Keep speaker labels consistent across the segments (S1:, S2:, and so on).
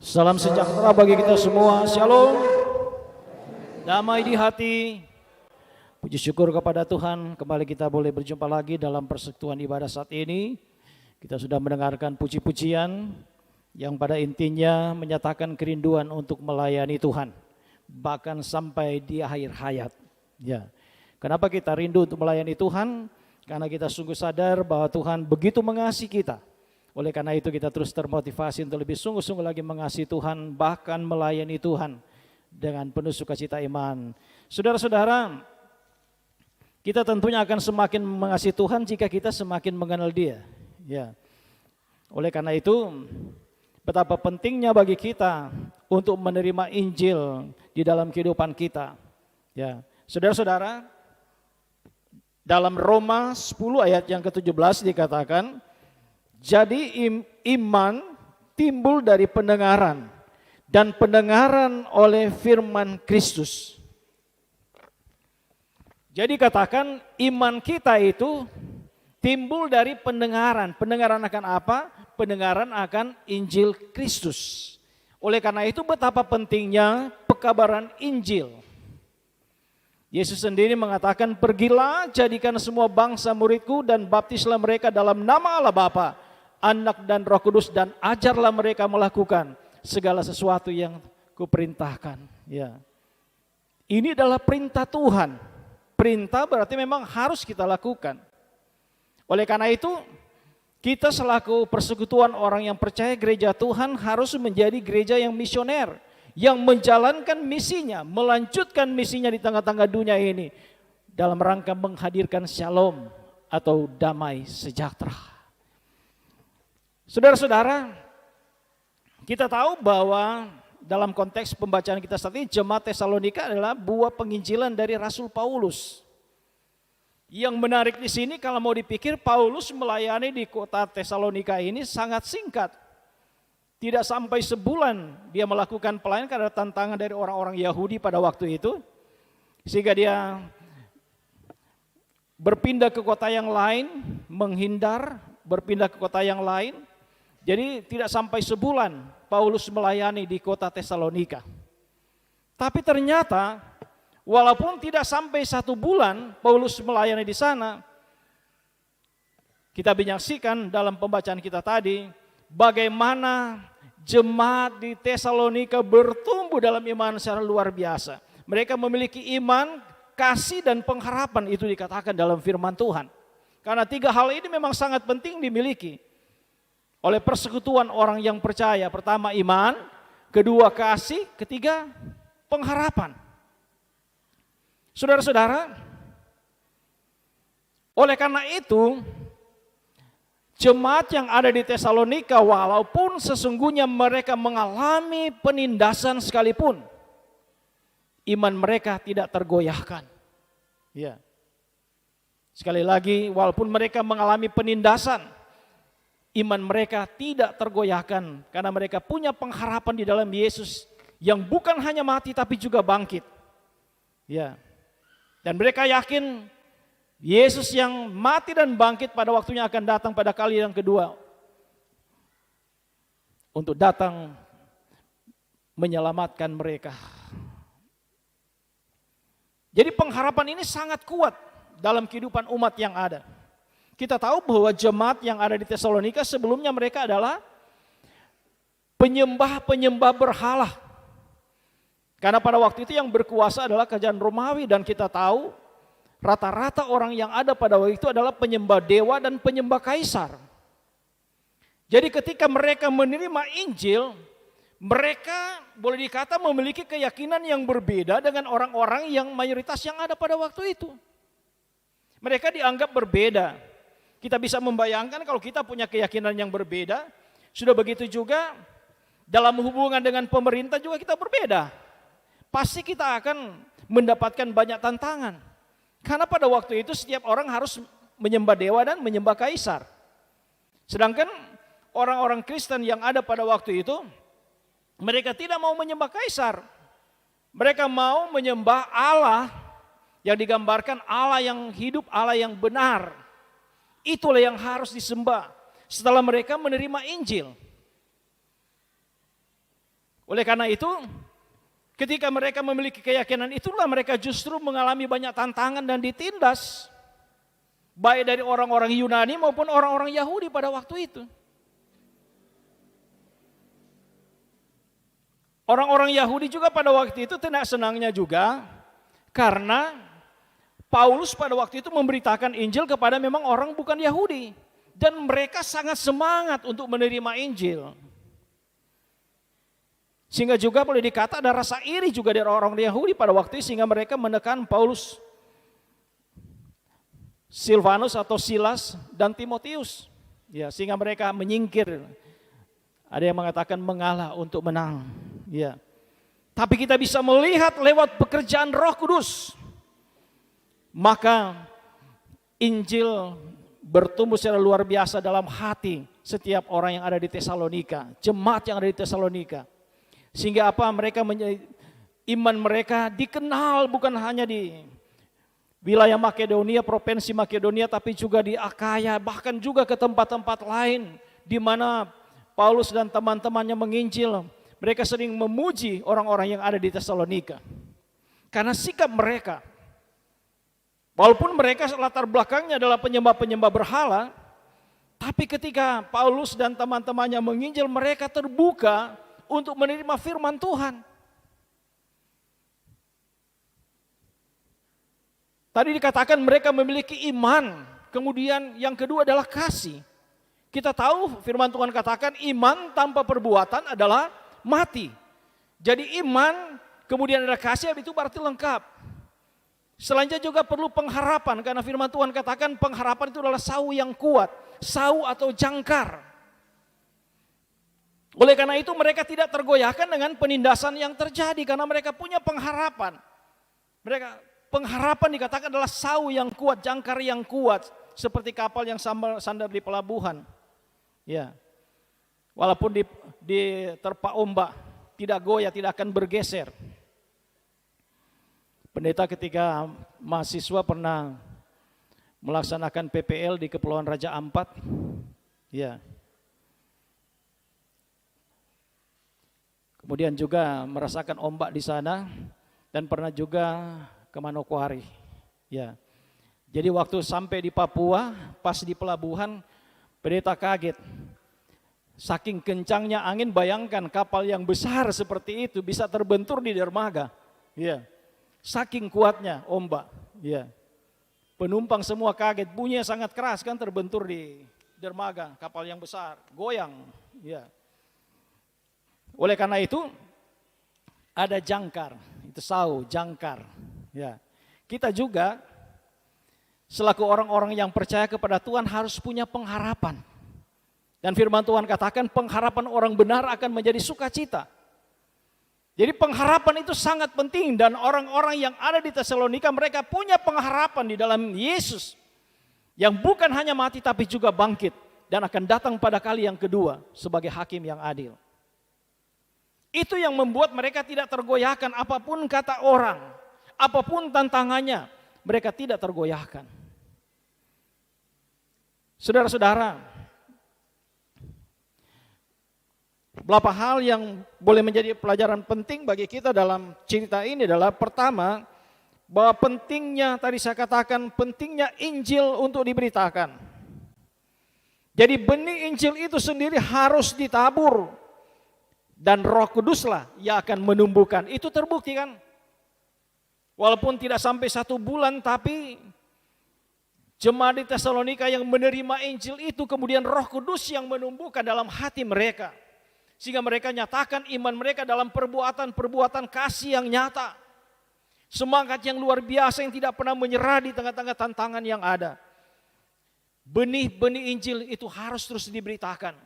S1: Salam sejahtera bagi kita semua. Shalom. Damai di hati. Puji syukur kepada Tuhan. Kembali kita boleh berjumpa lagi dalam persekutuan ibadah saat ini. Kita sudah mendengarkan puji-pujian yang pada intinya menyatakan kerinduan untuk melayani Tuhan. Bahkan sampai di akhir hayat. Ya. Kenapa kita rindu untuk melayani Tuhan? Karena kita sungguh sadar bahwa Tuhan begitu mengasihi kita. Oleh karena itu kita terus termotivasi untuk lebih sungguh-sungguh lagi mengasihi Tuhan, bahkan melayani Tuhan dengan penuh sukacita iman. Saudara-saudara, kita tentunya akan semakin mengasihi Tuhan jika kita semakin mengenal Dia. Ya. Oleh karena itu, betapa pentingnya bagi kita untuk menerima Injil di dalam kehidupan kita. Ya. Saudara-saudara, dalam Roma 10 ayat yang ke-17 dikatakan, jadi iman timbul dari pendengaran dan pendengaran oleh firman Kristus. Jadi katakan iman kita itu timbul dari pendengaran. Pendengaran akan apa? Pendengaran akan Injil Kristus. Oleh karena itu betapa pentingnya pekabaran Injil. Yesus sendiri mengatakan, pergilah jadikan semua bangsa muridku dan baptislah mereka dalam nama Allah Bapa, Anak dan Roh Kudus, dan ajarlah mereka melakukan segala sesuatu yang kuperintahkan. Ya. Ini adalah perintah Tuhan. Perintah berarti memang harus kita lakukan. Oleh karena itu, kita selaku persekutuan orang yang percaya gereja Tuhan harus menjadi gereja yang misioner, yang menjalankan misinya, melanjutkan misinya di tengah-tengah dunia ini dalam rangka menghadirkan shalom atau damai sejahtera. Saudara-saudara, kita tahu bahwa dalam konteks pembacaan kita saat ini, jemaat Tesalonika adalah buah penginjilan dari Rasul Paulus. Yang menarik di sini kalau mau dipikir, Paulus melayani di kota Tesalonika ini sangat singkat. Tidak sampai sebulan dia melakukan pelayanan karena tantangan dari orang-orang Yahudi pada waktu itu. Sehingga dia berpindah ke kota yang lain, menghindar, berpindah ke kota yang lain. Jadi tidak sampai sebulan Paulus melayani di kota Tesalonika. Tapi ternyata walaupun tidak sampai 1 bulan Paulus melayani di sana, kita menyaksikan dalam pembacaan kita tadi bagaimana jemaat di Tesalonika bertumbuh dalam iman secara luar biasa. Mereka memiliki iman, kasih, dan pengharapan, itu dikatakan dalam firman Tuhan. Karena 3 hal ini memang sangat penting dimiliki oleh persekutuan orang yang percaya. Pertama iman, kedua kasih, ketiga pengharapan. Saudara-saudara, oleh karena itu jemaat yang ada di Tesalonika walaupun sesungguhnya mereka mengalami penindasan sekalipun, iman mereka tidak tergoyahkan. Ya. Sekali lagi, walaupun mereka mengalami penindasan, iman mereka tidak tergoyahkan karena mereka punya pengharapan di dalam Yesus yang bukan hanya mati tapi juga bangkit. Ya. Dan mereka yakin Yesus yang mati dan bangkit pada waktunya akan datang pada kali yang kedua untuk datang menyelamatkan mereka. Jadi pengharapan ini sangat kuat dalam kehidupan umat yang ada. Kita tahu bahwa jemaat yang ada di Tesalonika sebelumnya mereka adalah penyembah-penyembah berhala. Karena pada waktu itu yang berkuasa adalah kerajaan Romawi, dan kita tahu rata-rata orang yang ada pada waktu itu adalah penyembah dewa dan penyembah kaisar. Jadi ketika mereka menerima Injil, mereka boleh dikata memiliki keyakinan yang berbeda dengan orang-orang yang mayoritas yang ada pada waktu itu. Mereka dianggap berbeda. Kita bisa membayangkan kalau kita punya keyakinan yang berbeda, sudah begitu juga dalam hubungan dengan pemerintah juga kita berbeda. Pasti kita akan mendapatkan banyak tantangan. Karena pada waktu itu setiap orang harus menyembah dewa dan menyembah kaisar. Sedangkan orang-orang Kristen yang ada pada waktu itu, mereka tidak mau menyembah kaisar. Mereka mau menyembah Allah yang digambarkan Allah yang hidup, Allah yang benar. Itulah yang harus disembah setelah mereka menerima Injil. Oleh karena itu, ketika mereka memiliki keyakinan itulah mereka justru mengalami banyak tantangan dan ditindas. Baik dari orang-orang Yunani maupun orang-orang Yahudi pada waktu itu. Orang-orang Yahudi juga pada waktu itu tidak senangnya juga karena Paulus pada waktu itu memberitakan Injil kepada memang orang bukan Yahudi. Dan mereka sangat semangat untuk menerima Injil. Sehingga juga boleh dikata ada rasa iri juga dari orang-orang Yahudi pada waktu itu sehingga mereka menekan Paulus, Silvanus atau Silas dan Timotius. Ya, sehingga mereka menyingkir. Ada yang mengatakan mengalah untuk menang. Ya. Tapi kita bisa melihat lewat pekerjaan Roh Kudus. Maka Injil bertumbuh secara luar biasa dalam hati setiap orang yang ada di Tesalonika, jemaat yang ada di Tesalonika. Sehingga apa? Iman mereka dikenal bukan hanya di wilayah Makedonia, provinsi Makedonia, tapi juga di Akaya, bahkan juga ke tempat-tempat lain di mana Paulus dan teman-temannya menginjil. Mereka sering memuji orang-orang yang ada di Tesalonika. Karena sikap mereka, walaupun mereka latar belakangnya adalah penyembah-penyembah berhala, tapi ketika Paulus dan teman-temannya menginjil, mereka terbuka untuk menerima firman Tuhan. Tadi dikatakan mereka memiliki iman, kemudian yang kedua adalah kasih. Kita tahu firman Tuhan katakan iman tanpa perbuatan adalah mati. Jadi iman, kemudian ada kasih, itu berarti lengkap. Selanjutnya juga perlu pengharapan, karena firman Tuhan katakan pengharapan itu adalah sau yang kuat, sau atau jangkar. Oleh karena itu mereka tidak tergoyahkan dengan penindasan yang terjadi, karena mereka punya pengharapan. Pengharapan dikatakan adalah sau yang kuat, jangkar yang kuat, seperti kapal yang sandar di pelabuhan. Ya, walaupun diterpa ombak, tidak goyah, tidak akan bergeser. Pendeta ketika mahasiswa pernah melaksanakan PPL di Kepulauan Raja Ampat, ya. Kemudian juga merasakan ombak di sana dan pernah juga ke Manokwari, ya. Jadi waktu sampai di Papua, pas di pelabuhan, pendeta kaget. Saking kencangnya angin, bayangkan kapal yang besar seperti itu bisa terbentur di dermaga, ya. Saking kuatnya ombak, ya. Penumpang semua kaget, bunyinya sangat keras kan, terbentur di dermaga kapal yang besar, goyang, ya. Oleh karena itu ada jangkar, itu sau, jangkar, ya. Kita juga selaku orang-orang yang percaya kepada Tuhan harus punya pengharapan. Dan firman Tuhan katakan pengharapan orang benar akan menjadi sukacita. Jadi pengharapan itu sangat penting, dan orang-orang yang ada di Tesalonika mereka punya pengharapan di dalam Yesus yang bukan hanya mati tapi juga bangkit dan akan datang pada kali yang kedua sebagai hakim yang adil. Itu yang membuat mereka tidak tergoyahkan apapun kata orang, apapun tantangannya, mereka tidak tergoyahkan. Saudara-saudara, beberapa hal yang boleh menjadi pelajaran penting bagi kita dalam cerita ini adalah pertama, bahwa pentingnya, tadi saya katakan pentingnya Injil untuk diberitakan. Jadi benih Injil itu sendiri harus ditabur dan Roh Kuduslah yang akan menumbuhkan. Itu terbukti kan? Walaupun tidak sampai 1 bulan, tapi jemaat di Tesalonika yang menerima Injil itu kemudian Roh Kudus yang menumbuhkan dalam hati mereka. Sehingga mereka nyatakan iman mereka dalam perbuatan-perbuatan kasih yang nyata. Semangat yang luar biasa yang tidak pernah menyerah di tengah-tengah tantangan yang ada. Benih-benih Injil itu harus terus diberitakan.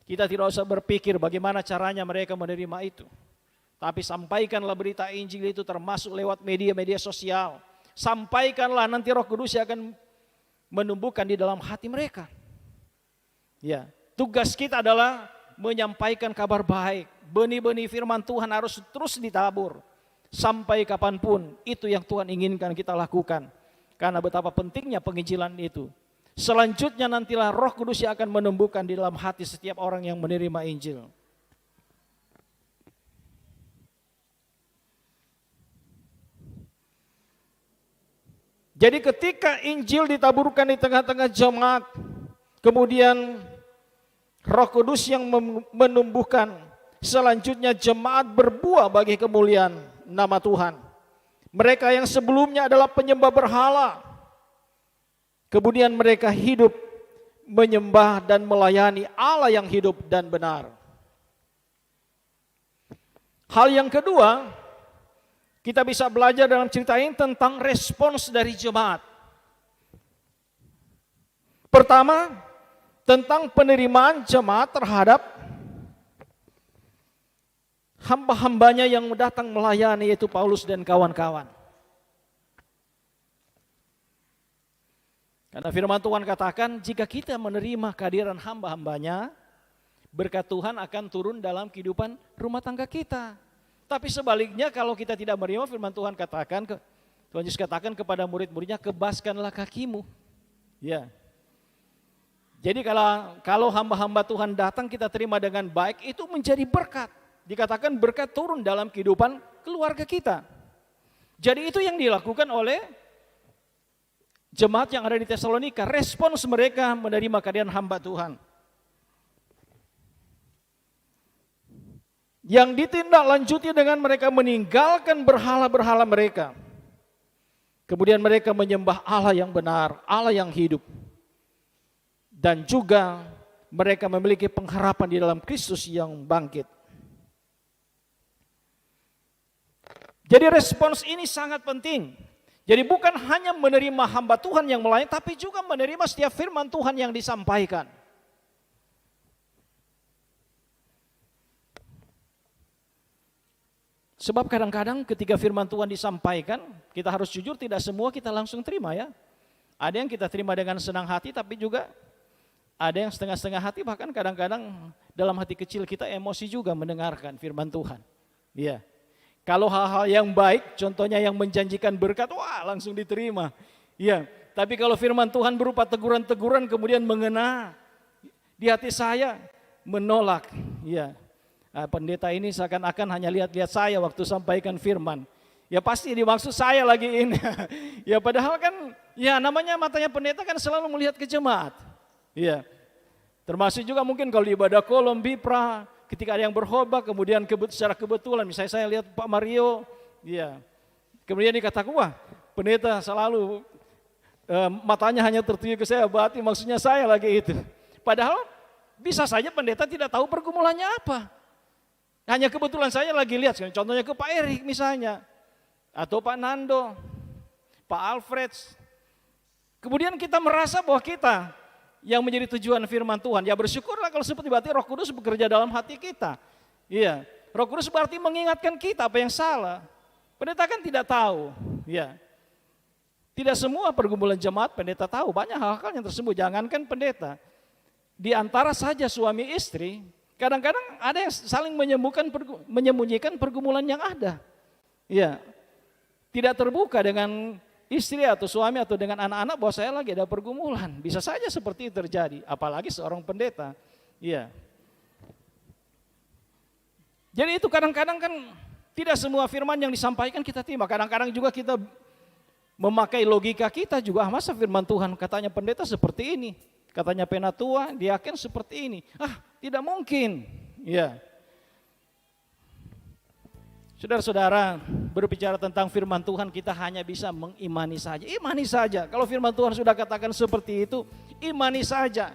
S1: Kita tidak usah berpikir bagaimana caranya mereka menerima itu. Tapi sampaikanlah berita Injil itu termasuk lewat media-media sosial. Sampaikanlah, nanti Roh Kudus akan menumbuhkan di dalam hati mereka. Ya, tugas kita adalah menyampaikan kabar baik. Benih-benih firman Tuhan harus terus ditabur. Sampai kapanpun, itu yang Tuhan inginkan kita lakukan. Karena betapa pentingnya penginjilan itu. Selanjutnya nantilah Roh Kudus yang akan menumbuhkan di dalam hati setiap orang yang menerima Injil. Jadi ketika Injil ditaburkan di tengah-tengah jemaat, kemudian Roh Kudus yang menumbuhkan, selanjutnya jemaat berbuah bagi kemuliaan nama Tuhan. Mereka yang sebelumnya adalah penyembah berhala, kemudian mereka hidup menyembah dan melayani Allah yang hidup dan benar. Hal yang kedua, kita bisa belajar dalam cerita ini tentang respons dari jemaat. Pertama, tentang penerimaan jemaat terhadap hamba-hambanya yang datang melayani, yaitu Paulus dan kawan-kawan. Karena firman Tuhan katakan, jika kita menerima kehadiran hamba-hambanya, berkat Tuhan akan turun dalam kehidupan rumah tangga kita. Tapi sebaliknya kalau kita tidak menerima, firman Tuhan katakan, Tuhan Yesus katakan kepada murid-muridnya, kebaskanlah kakimu. Ya. Jadi kalau hamba-hamba Tuhan datang kita terima dengan baik, itu menjadi berkat. Dikatakan berkat turun dalam kehidupan keluarga kita. Jadi itu yang dilakukan oleh jemaat yang ada di Tesalonika. Respons mereka menerima kehadiran hamba Tuhan. Yang ditindaklanjuti dengan mereka meninggalkan berhala-berhala mereka. Kemudian mereka menyembah Allah yang benar, Allah yang hidup. Dan juga mereka memiliki pengharapan di dalam Kristus yang bangkit. Jadi respons ini sangat penting. Jadi bukan hanya menerima hamba Tuhan yang melayani, tapi juga menerima setiap firman Tuhan yang disampaikan. Sebab kadang-kadang ketika firman Tuhan disampaikan, kita harus jujur tidak semua kita langsung terima ya. Ada yang kita terima dengan senang hati, tapi juga ada yang setengah-setengah hati, bahkan kadang-kadang dalam hati kecil kita emosi juga mendengarkan firman Tuhan. Iya. Kalau hal-hal yang baik, contohnya yang menjanjikan berkat, wah langsung diterima. Iya. Tapi kalau firman Tuhan berupa teguran-teguran kemudian mengena di hati saya, menolak. Iya. Nah, pendeta ini seakan-akan hanya lihat-lihat saya waktu sampaikan firman. Ya pasti dimaksud saya lagi ini. Ya padahal kan, ya namanya matanya pendeta kan selalu melihat ke jemaat. Iya. Termasuk juga mungkin kalau di ibadah kolom, bipra, ketika ada yang berkhotbah, kemudian secara kebetulan, misalnya saya lihat Pak Mario, iya. Kemudian dikatakan, wah pendeta selalu matanya hanya tertuju ke saya, berarti maksudnya saya lagi itu. Padahal bisa saja pendeta tidak tahu pergumulannya apa. Hanya kebetulan saya lagi lihat, contohnya ke Pak Erik misalnya, atau Pak Nando, Pak Alfred. Kemudian kita merasa bahwa kita yang menjadi tujuan firman Tuhan, ya bersyukurlah kalau seperti berarti Roh Kudus bekerja dalam hati kita. Iya, Roh Kudus berarti mengingatkan kita apa yang salah. Pendeta kan tidak tahu, ya. Tidak semua pergumulan jemaat pendeta tahu, banyak hal-hal yang tersembunyi. Jangankan pendeta, di antara saja suami istri, kadang-kadang ada yang saling menyembunyikan pergumulan yang ada. Iya, tidak terbuka dengan istri atau suami atau dengan anak-anak bahwa saya lagi ada pergumulan. Bisa saja seperti itu terjadi, apalagi seorang pendeta. Iya. Jadi itu kadang-kadang kan tidak semua firman yang disampaikan kita terima. Kadang-kadang juga kita memakai logika kita juga, masa firman Tuhan katanya pendeta seperti ini, katanya penatua, diaken seperti ini. Tidak mungkin. Ya. Saudara-saudara, berbicara tentang firman Tuhan kita hanya bisa mengimani saja. Imani saja. Kalau firman Tuhan sudah katakan seperti itu, imani saja.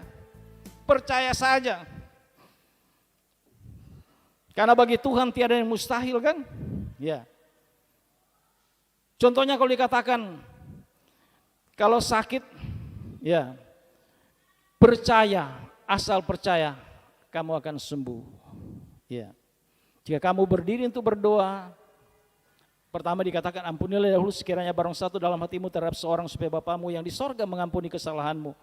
S1: Percaya saja. Karena bagi Tuhan tiada yang mustahil kan? Ya. Contohnya kalau dikatakan, kalau sakit, ya percaya, asal percaya, kamu akan sembuh. Ya. Jika kamu berdiri untuk berdoa, pertama dikatakan ampunilah dahulu sekiranya barang satu dalam hatimu terhadap seorang supaya Bapamu yang di sorga mengampuni kesalahanmu.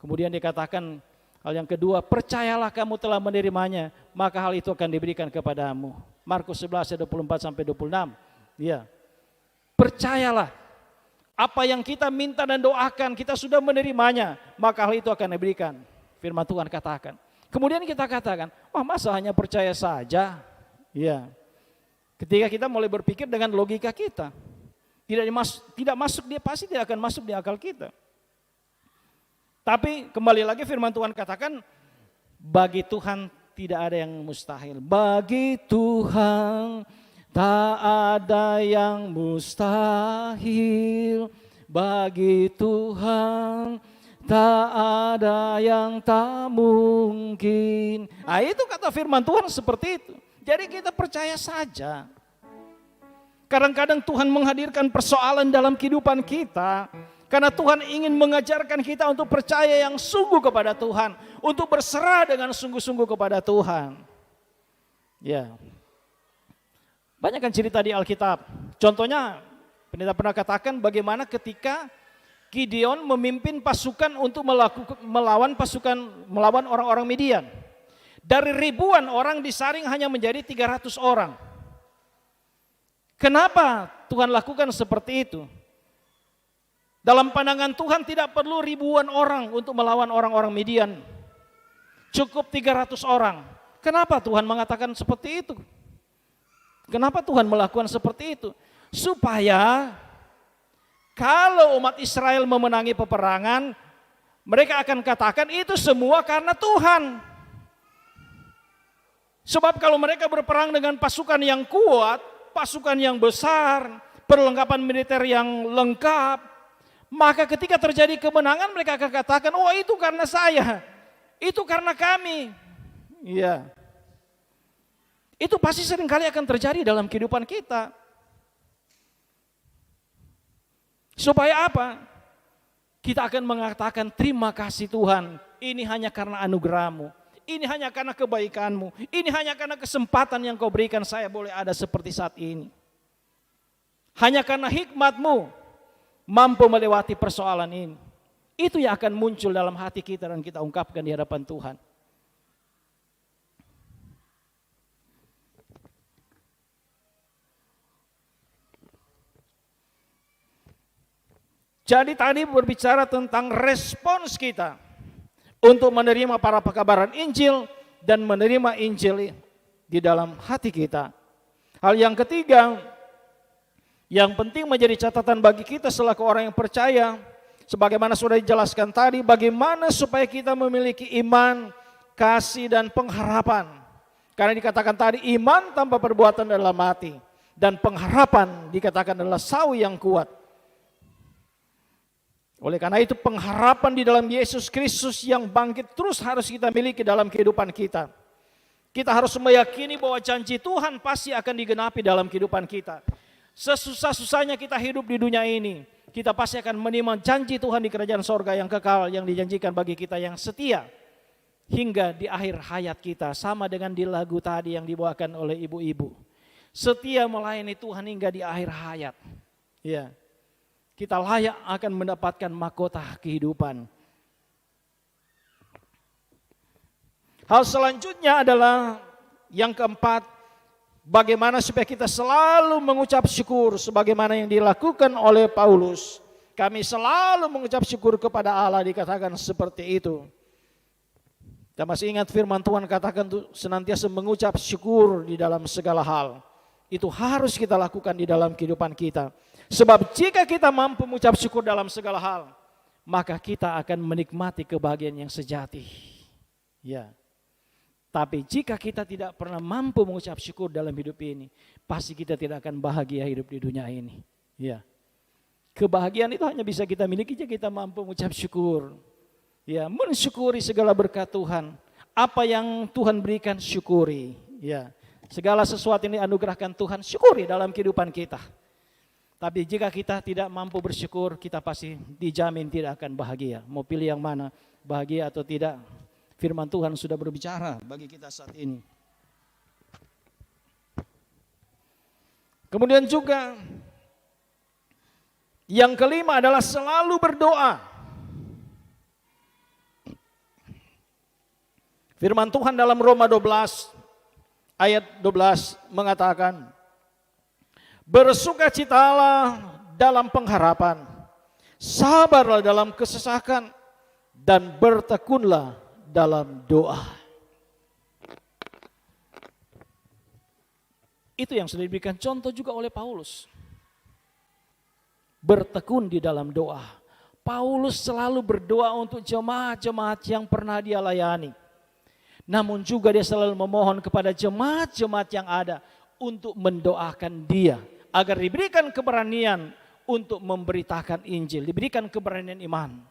S1: Kemudian dikatakan hal yang kedua, percayalah kamu telah menerimanya, maka hal itu akan diberikan kepadamu. Markus 11 ayat 24 sampai 26. Ya. Percayalah apa yang kita minta dan doakan kita sudah menerimanya, maka hal itu akan diberikan. Firman Tuhan katakan. Kemudian kita katakan, wah masa hanya percaya saja? Ya. Ketika kita mulai berpikir dengan logika kita. Tidak masuk, dia pasti tidak akan masuk di akal kita. Tapi kembali lagi firman Tuhan katakan, bagi Tuhan tidak ada yang mustahil. Bagi Tuhan tak ada yang mustahil. Bagi Tuhan tak ada yang tak mungkin. Nah, itu kata firman Tuhan seperti itu. Jadi kita percaya saja. Kadang-kadang Tuhan menghadirkan persoalan dalam kehidupan kita. Karena Tuhan ingin mengajarkan kita untuk percaya yang sungguh kepada Tuhan. Untuk berserah dengan sungguh-sungguh kepada Tuhan. Ya. Banyak kan cerita di Alkitab. Contohnya, pendeta pernah katakan bagaimana ketika Gideon memimpin pasukan untuk melawan orang-orang Midian. Dari ribuan orang disaring hanya menjadi 300 orang. Kenapa Tuhan lakukan seperti itu? Dalam pandangan Tuhan tidak perlu ribuan orang untuk melawan orang-orang Midian. Cukup 300 orang. Kenapa Tuhan mengatakan seperti itu? Kenapa Tuhan melakukan seperti itu? Supaya kalau umat Israel memenangi peperangan, mereka akan katakan itu semua karena Tuhan. Sebab kalau mereka berperang dengan pasukan yang kuat, pasukan yang besar, perlengkapan militer yang lengkap, maka ketika terjadi kemenangan mereka akan katakan, oh itu karena saya, itu karena kami. Iya. Itu pasti seringkali akan terjadi dalam kehidupan kita. Supaya apa? Kita akan mengatakan terima kasih Tuhan. Ini hanya karena anugerah-Mu. Ini hanya karena kebaikan-Mu. Ini hanya karena kesempatan yang Kau berikan saya boleh ada seperti saat ini. Hanya karena hikmat-Mu mampu melewati persoalan ini. Itu yang akan muncul dalam hati kita dan kita ungkapkan di hadapan Tuhan. Jadi tadi berbicara tentang respons kita untuk menerima para pekabaran Injil dan menerima Injil di dalam hati kita. Hal yang ketiga, yang penting menjadi catatan bagi kita selaku orang yang percaya, sebagaimana sudah dijelaskan tadi, bagaimana supaya kita memiliki iman, kasih dan pengharapan. Karena dikatakan tadi iman tanpa perbuatan adalah mati, dan pengharapan dikatakan adalah sawi yang kuat. Oleh karena itu pengharapan di dalam Yesus Kristus yang bangkit terus harus kita miliki dalam kehidupan kita. Kita harus meyakini bahwa janji Tuhan pasti akan digenapi dalam kehidupan kita. Sesusah-susahnya kita hidup di dunia ini, kita pasti akan menerima janji Tuhan di kerajaan sorga yang kekal yang dijanjikan bagi kita yang setia. Hingga di akhir hayat kita, sama dengan di lagu tadi yang dibawakan oleh ibu-ibu. Setia melayani Tuhan hingga di akhir hayat. Ya. Kita layak akan mendapatkan mahkota kehidupan. Hal selanjutnya adalah yang keempat, bagaimana supaya kita selalu mengucap syukur sebagaimana yang dilakukan oleh Paulus. Kami selalu mengucap syukur kepada Allah, dikatakan seperti itu. Kita masih ingat firman Tuhan katakan untuk senantiasa mengucap syukur di dalam segala hal. Itu harus kita lakukan di dalam kehidupan kita. Sebab jika kita mampu mengucap syukur dalam segala hal, maka kita akan menikmati kebahagiaan yang sejati. Ya. Tapi jika kita tidak pernah mampu mengucap syukur dalam hidup ini, pasti kita tidak akan bahagia hidup di dunia ini. Ya. Kebahagiaan itu hanya bisa kita miliki jika kita mampu mengucap syukur. Ya, mensyukuri segala berkat Tuhan. Apa yang Tuhan berikan syukuri. Ya. Segala sesuatu yang dianugerahkan Tuhan syukuri dalam kehidupan kita. Tapi jika kita tidak mampu bersyukur, kita pasti dijamin tidak akan bahagia. Mau pilih yang mana, bahagia atau tidak, firman Tuhan sudah berbicara bagi kita saat ini. Kemudian juga, yang kelima adalah selalu berdoa. Firman Tuhan dalam Roma 12 ayat 12 mengatakan, bersukacitalah dalam pengharapan, sabarlah dalam kesesakan, dan bertekunlah dalam doa. Itu yang sudah diberikan contoh juga oleh Paulus. bertekun di dalam doa. Paulus selalu berdoa untuk jemaat-jemaat yang pernah dia layani. Namun juga dia selalu memohon kepada jemaat-jemaat yang ada untuk mendoakan dia agar diberikan keberanian untuk memberitakan Injil, diberikan keberanian iman.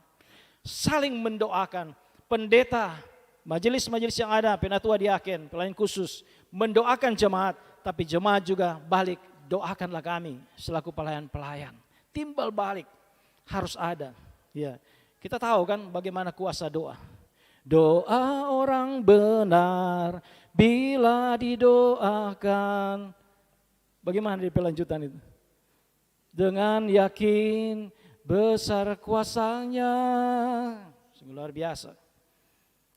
S1: Saling mendoakan. Pendeta, majelis-majelis yang ada, penatua diaken, pelayan khusus, mendoakan jemaat, tapi jemaat juga balik, doakanlah kami selaku pelayan-pelayan. Timbal balik harus ada. Ya, kita tahu kan bagaimana kuasa doa. Doa orang benar bila didoakan. Bagaimana di pelanjutan itu? Dengan yakin besar kuasanya. Sungguh luar biasa.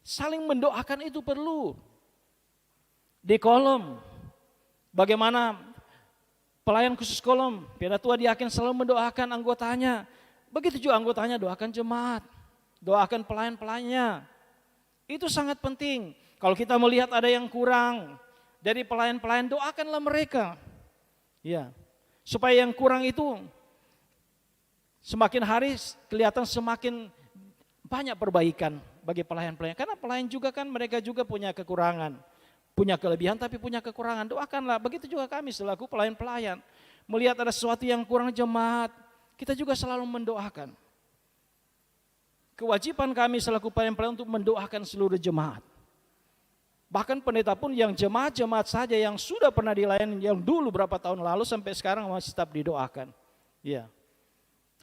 S1: Saling mendoakan itu perlu. Di kolom, bagaimana pelayan khusus kolom, penatua diaken selalu mendoakan anggotanya. Begitu juga anggotanya doakan jemaat, doakan pelayan-pelayannya. Itu sangat penting. Kalau kita melihat ada yang kurang dari pelayan-pelayan, doakanlah mereka. Ya, supaya yang kurang itu semakin hari kelihatan semakin banyak perbaikan bagi pelayan-pelayan. Karena pelayan juga kan mereka juga punya kekurangan, punya kelebihan tapi punya kekurangan. Doakanlah. Begitu juga kami selaku pelayan-pelayan. Melihat ada sesuatu yang kurang jemaat, kita juga selalu mendoakan. Kewajiban kami selaku pelayan-pelayan untuk mendoakan seluruh jemaat. Bahkan pendeta pun yang jemaat-jemaat saja yang sudah pernah dilayani yang dulu berapa tahun lalu sampai sekarang masih tetap didoakan. Ya.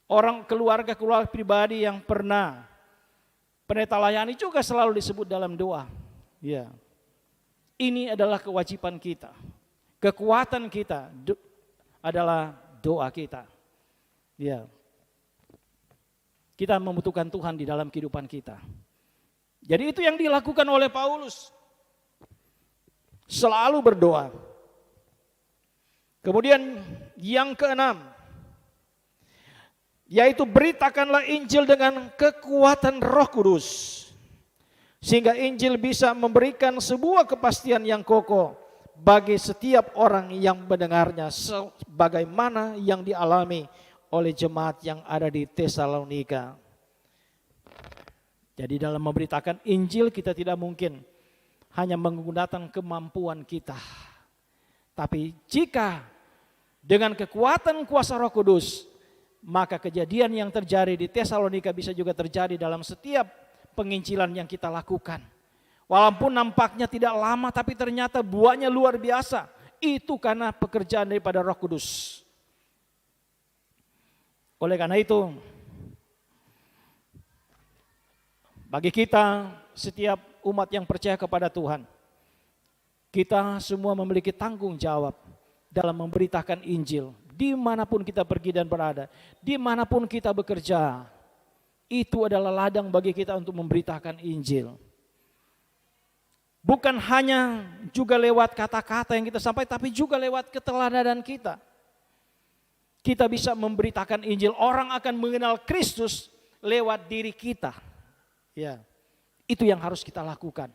S1: Orang keluarga pribadi yang pernah pendeta layani juga selalu disebut dalam doa. Ya. Ini adalah kewajiban kita. Kekuatan kita adalah doa kita. Ya. Kita membutuhkan Tuhan di dalam kehidupan kita. Jadi itu yang dilakukan oleh Paulus. Selalu berdoa. Kemudian yang keenam, yaitu beritakanlah Injil dengan kekuatan Roh Kudus. Sehingga Injil bisa memberikan sebuah kepastian yang kokoh bagi setiap orang yang mendengarnya, sebagaimana yang dialami oleh jemaat yang ada di Tesalonika. Jadi dalam memberitakan Injil kita tidak mungkin hanya menggunakan kemampuan kita. Tapi jika dengan kekuatan kuasa Roh Kudus, maka kejadian yang terjadi di Tesalonika bisa juga terjadi dalam setiap penginjilan yang kita lakukan. Walaupun nampaknya tidak lama tapi ternyata buahnya luar biasa. Itu karena pekerjaan daripada Roh Kudus. Oleh karena itu, bagi kita setiap umat yang percaya kepada Tuhan, kita semua memiliki tanggung jawab dalam memberitakan Injil. Dimanapun kita pergi dan berada, dimanapun kita bekerja, itu adalah ladang bagi kita untuk memberitakan Injil. Bukan hanya juga lewat kata-kata yang kita sampaikan, tapi juga lewat keteladanan kita. Kita bisa memberitakan Injil, orang akan mengenal Kristus lewat diri kita. Ya, itu yang harus kita lakukan.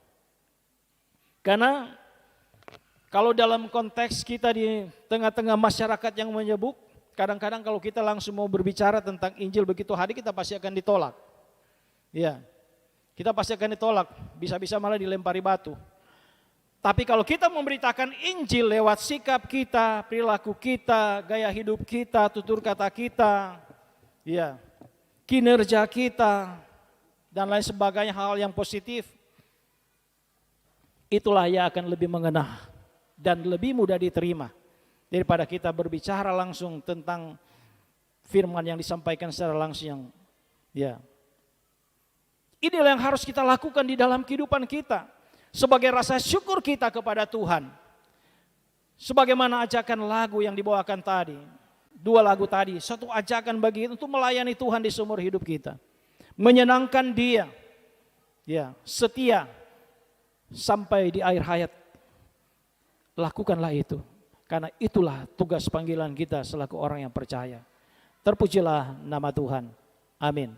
S1: Karena kalau dalam konteks kita di tengah-tengah masyarakat yang menyebut, kadang-kadang kalau kita langsung mau berbicara tentang Injil begitu hari, kita pasti akan ditolak. Ya, kita pasti akan ditolak, bisa-bisa malah dilempari batu. Tapi kalau kita memberitakan Injil lewat sikap kita, perilaku kita, gaya hidup kita, tutur kata kita, ya, kinerja kita, dan lain sebagainya hal yang positif, itulah yang akan lebih mengena dan lebih mudah diterima daripada kita berbicara langsung tentang firman yang disampaikan secara langsung. Ya, inilah yang harus kita lakukan di dalam kehidupan kita. Sebagai rasa syukur kita kepada Tuhan. Sebagaimana ajakan lagu yang dibawakan tadi. Dua lagu tadi. Satu ajakan bagi kita untuk melayani Tuhan di seumur hidup kita. Menyenangkan Dia. Ya, setia. Sampai di akhir hayat. Lakukanlah itu. Karena itulah tugas panggilan kita selaku orang yang percaya. Terpujilah nama Tuhan. Amin.